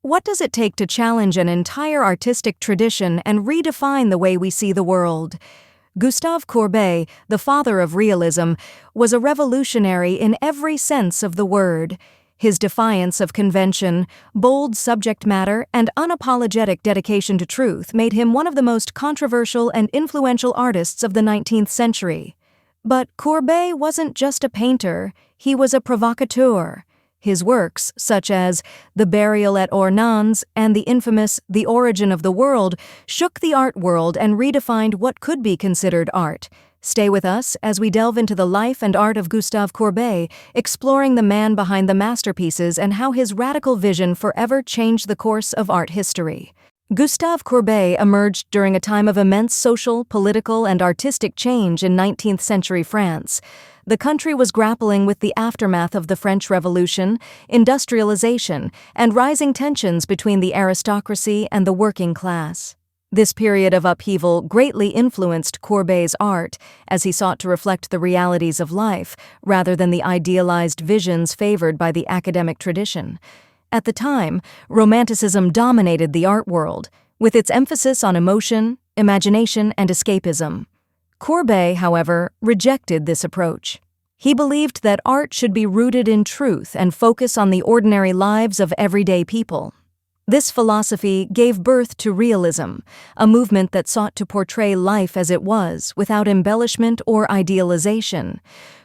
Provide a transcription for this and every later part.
What does it take to challenge an entire artistic tradition and redefine the way we see the world? Gustave Courbet, the father of realism, was a revolutionary in every sense of the word. His defiance of convention, bold subject matter, and unapologetic dedication to truth made him one of the most controversial and influential artists of the 19th century. But Courbet wasn't just a painter, he was a provocateur. His works, such as The Burial at Ornans and the infamous The Origin of the World, shook the art world and redefined what could be considered art. Stay with us as we delve into the life and art of Gustave Courbet, exploring the man behind the masterpieces and how his radical vision forever changed the course of art history. Gustave Courbet emerged during a time of immense social, political, and artistic change in 19th century France. The country was grappling with the aftermath of the French Revolution, industrialization, and rising tensions between the aristocracy and the working class. This period of upheaval greatly influenced Courbet's art, as he sought to reflect the realities of life rather than the idealized visions favored by the academic tradition. At the time, Romanticism dominated the art world, with its emphasis on emotion, imagination, and escapism. Courbet, however, rejected this approach. He believed that art should be rooted in truth and focus on the ordinary lives of everyday people. This philosophy gave birth to Realism, a movement that sought to portray life as it was, without embellishment or idealization.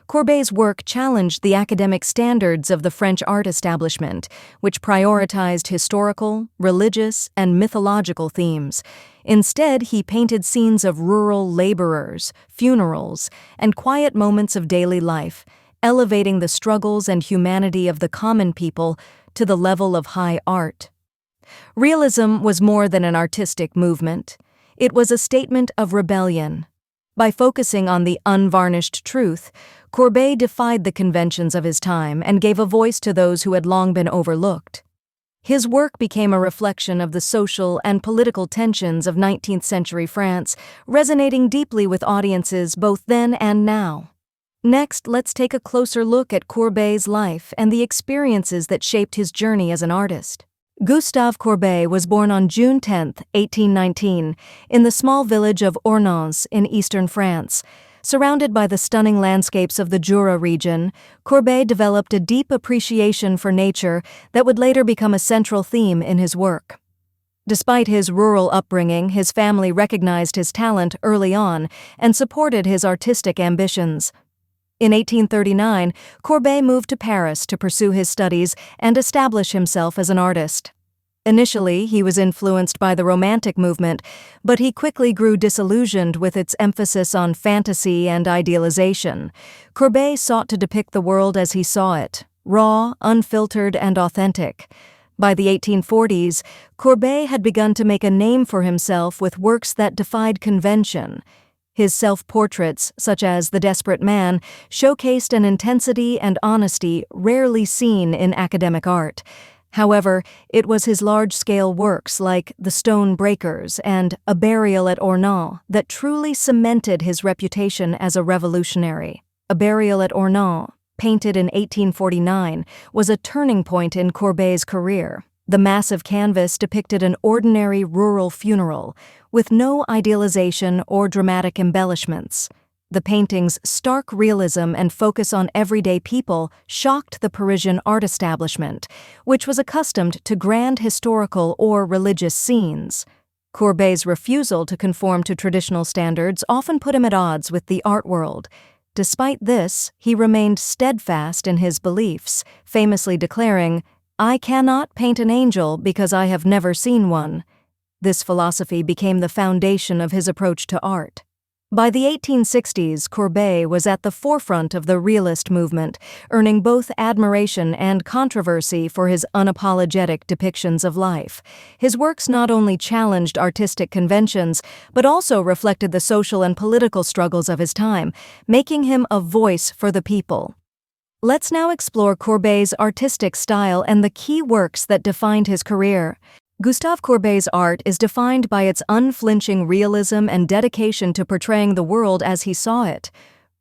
Courbet's work challenged the academic standards of the French art establishment, which prioritized historical, religious, and mythological themes. Instead, he painted scenes of rural laborers, funerals, and quiet moments of daily life, elevating the struggles and humanity of the common people to the level of high art. Realism was more than an artistic movement. It was a statement of rebellion. By focusing on the unvarnished truth, Courbet defied the conventions of his time and gave a voice to those who had long been overlooked. His work became a reflection of the social and political tensions of 19th century France, resonating deeply with audiences both then and now. Next, let's take a closer look at Courbet's life and the experiences that shaped his journey as an artist. Gustave Courbet was born on June 10, 1819, in the small village of Ornans in eastern France. Surrounded by the stunning landscapes of the Jura region, Courbet developed a deep appreciation for nature that would later become a central theme in his work. Despite his rural upbringing, his family recognized his talent early on and supported his artistic ambitions. In 1839, Courbet moved to Paris to pursue his studies and establish himself as an artist. Initially, he was influenced by the Romantic movement, but he quickly grew disillusioned with its emphasis on fantasy and idealization. Courbet sought to depict the world as he saw it, raw, unfiltered, and authentic. By the 1840s, Courbet had begun to make a name for himself with works that defied convention. His self-portraits, such as The Desperate Man, showcased an intensity and honesty rarely seen in academic art. However, it was his large-scale works like The Stone Breakers and A Burial at Ornans that truly cemented his reputation as a revolutionary. A Burial at Ornans, painted in 1849, was a turning point in Courbet's career. The massive canvas depicted an ordinary rural funeral, with no idealization or dramatic embellishments. The painting's stark realism and focus on everyday people shocked the Parisian art establishment, which was accustomed to grand historical or religious scenes. Courbet's refusal to conform to traditional standards often put him at odds with the art world. Despite this, he remained steadfast in his beliefs, famously declaring, "I cannot paint an angel because I have never seen one." This philosophy became the foundation of his approach to art. By the 1860s, Courbet was at the forefront of the realist movement, earning both admiration and controversy for his unapologetic depictions of life. His works not only challenged artistic conventions, but also reflected the social and political struggles of his time, making him a voice for the people. Let's now explore Courbet's artistic style and the key works that defined his career. Gustave Courbet's art is defined by its unflinching realism and dedication to portraying the world as he saw it.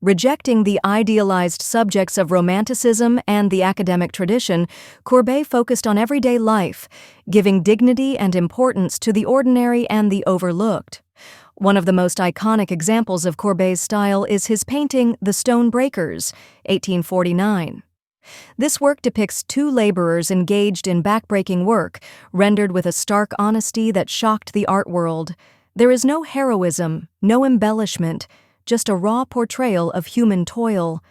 Rejecting the idealized subjects of Romanticism and the academic tradition, Courbet focused on everyday life, giving dignity and importance to the ordinary and the overlooked. One of the most iconic examples of Courbet's style is his painting The Stone Breakers, 1849. This work depicts two laborers engaged in backbreaking work, rendered with a stark honesty that shocked the art world. There is no heroism, no embellishment, just a raw portrayal of human toil.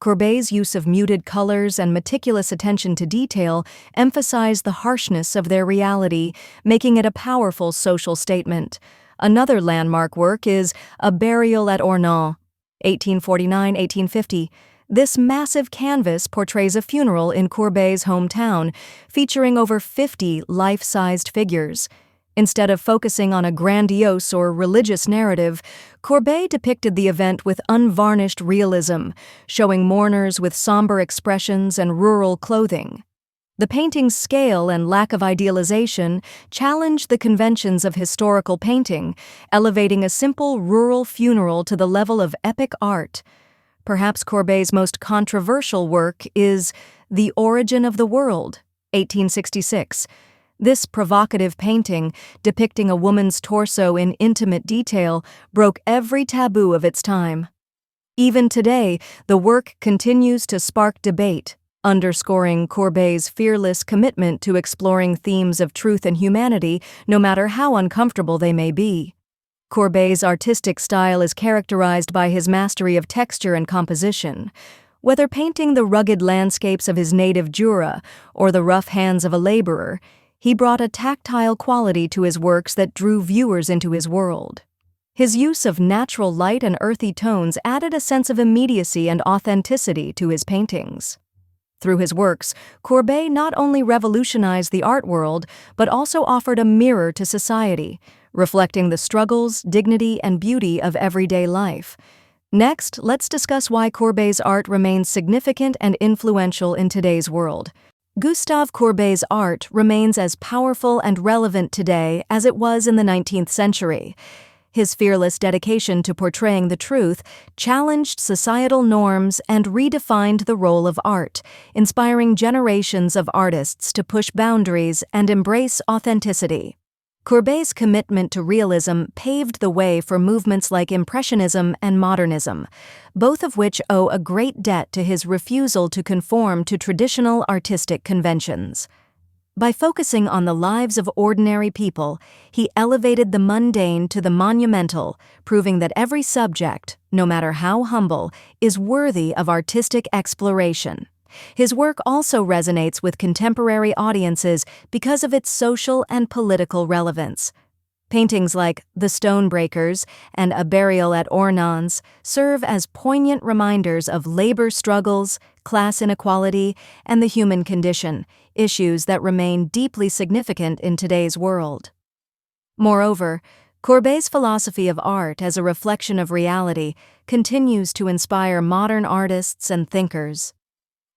Courbet's use of muted colors and meticulous attention to detail emphasize the harshness of their reality, making it a powerful social statement. Another landmark work is A Burial at Ornans, 1849-1850. This massive canvas portrays a funeral in Courbet's hometown, featuring over 50 life-sized figures. Instead of focusing on a grandiose or religious narrative, Courbet depicted the event with unvarnished realism, showing mourners with somber expressions and rural clothing. The painting's scale and lack of idealization challenged the conventions of historical painting, elevating a simple rural funeral to the level of epic art. Perhaps Courbet's most controversial work is The Origin of the World, 1866. This provocative painting, depicting a woman's torso in intimate detail, broke every taboo of its time. Even today, the work continues to spark debate, underscoring Courbet's fearless commitment to exploring themes of truth and humanity, no matter how uncomfortable they may be. Courbet's artistic style is characterized by his mastery of texture and composition. Whether painting the rugged landscapes of his native Jura or the rough hands of a laborer, he brought a tactile quality to his works that drew viewers into his world. His use of natural light and earthy tones added a sense of immediacy and authenticity to his paintings. Through his works, Courbet not only revolutionized the art world, but also offered a mirror to society, reflecting the struggles, dignity, and beauty of everyday life. Next, let's discuss why Courbet's art remains significant and influential in today's world. Gustave Courbet's art remains as powerful and relevant today as it was in the 19th century. His fearless dedication to portraying the truth challenged societal norms and redefined the role of art, inspiring generations of artists to push boundaries and embrace authenticity. Courbet's commitment to realism paved the way for movements like Impressionism and Modernism, both of which owe a great debt to his refusal to conform to traditional artistic conventions. By focusing on the lives of ordinary people, he elevated the mundane to the monumental, proving that every subject, no matter how humble, is worthy of artistic exploration. His work also resonates with contemporary audiences because of its social and political relevance. Paintings like The Stone Breakers and A Burial at Ornans serve as poignant reminders of labor struggles, class inequality, and the human condition, issues that remain deeply significant in today's world. Moreover, Courbet's philosophy of art as a reflection of reality continues to inspire modern artists and thinkers.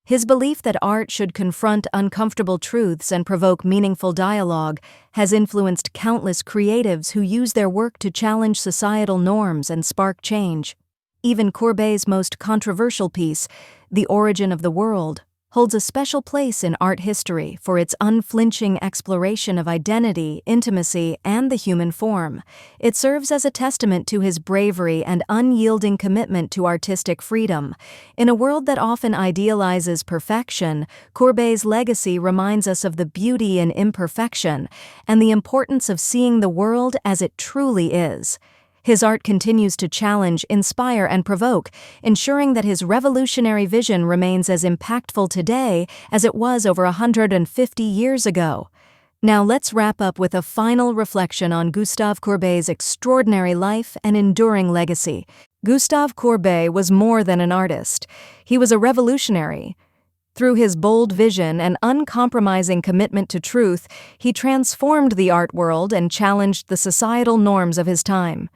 His belief that art should confront uncomfortable truths and provoke meaningful dialogue has influenced countless creatives who use their work to challenge societal norms and spark change. Even Courbet's most controversial piece, The Origin of the World, holds a special place in art history for its unflinching exploration of identity, intimacy, and the human form. It serves as a testament to his bravery and unyielding commitment to artistic freedom. In a world that often idealizes perfection, Courbet's legacy reminds us of the beauty in imperfection and the importance of seeing the world as it truly is. His art continues to challenge, inspire, and provoke, ensuring that his revolutionary vision remains as impactful today as it was over 150 years ago. Now let's wrap up with a final reflection on Gustave Courbet's extraordinary life and enduring legacy. Gustave Courbet was more than an artist. He was a revolutionary. Through his bold vision and uncompromising commitment to truth, he transformed the art world and challenged the societal norms of his time.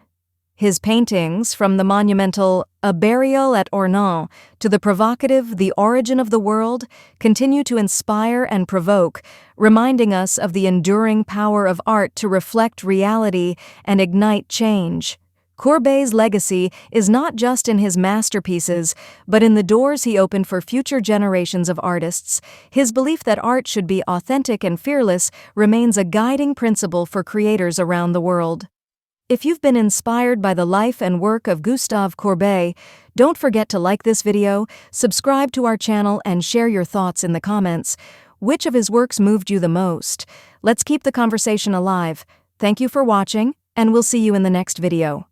His paintings, from the monumental A Burial at Ornans to the provocative The Origin of the World, continue to inspire and provoke, reminding us of the enduring power of art to reflect reality and ignite change. Courbet's legacy is not just in his masterpieces, but in the doors he opened for future generations of artists. His belief that art should be authentic and fearless remains a guiding principle for creators around the world. If you've been inspired by the life and work of Gustave Courbet, don't forget to like this video, subscribe to our channel, and share your thoughts in the comments. Which of his works moved you the most? Let's keep the conversation alive. Thank you for watching, and we'll see you in the next video.